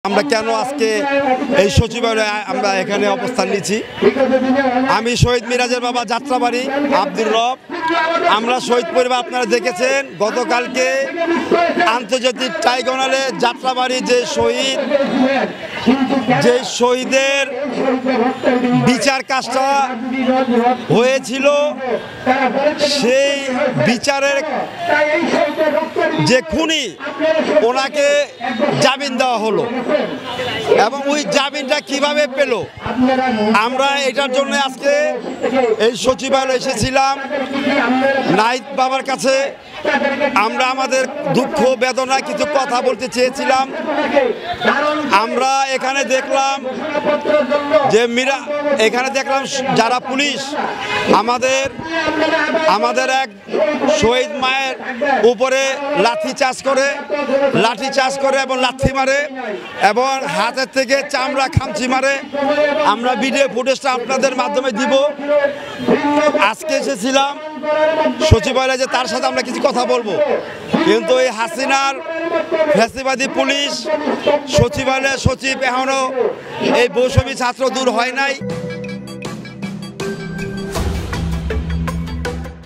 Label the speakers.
Speaker 1: আমরা কেন আজকে এই সচিবালয়ে আমরা এখানে অবস্থান নিচ্ছি। আমি শহীদ মিরাজের বাবা যাত্রাবাড়ি আব্দুর রব। আমরা শহীদ পরিবার আপনারা দেখেছেন গতকালকে আন্তর্জাতিক ট্রাইব্যুনালে যাত্রাবাড়ি যে শহীদের বিচার কাজটা হয়েছিল, সেই বিচারের যে খুনি ওনাকে জামিন দেওয়া হলো এবং ওই জামিনটা কিভাবে পেল, আমরা এটার জন্য আজকে এই সচিবালয়ে এসেছিলাম নাহিদ বাবার কাছে। আমরা আমাদের দুঃখ বেদনা কিছু কথা বলতে চেয়েছিলাম। আমরা এখানে দেখলাম যে যারা পুলিশ আমাদের এক শহীদ মায়ের উপরে লাঠি চার্জ করে এবং লাথি মারে এবং হাতের থেকে চামড়া খামচি মারে। আমরা ভিডিও ফুটেজটা আপনাদের মাধ্যমে দিব। আজকে এসেছিলাম সচিবালয়ে যে তার সাথে আমরা কিছু কথা বলবো, কিন্তু এই হাসিনার ফ্যাসিবাদী পুলিশ সচিবালয়ের সচিব এখনো এই বৈষম্য ছাত্র দূর হয় নাই।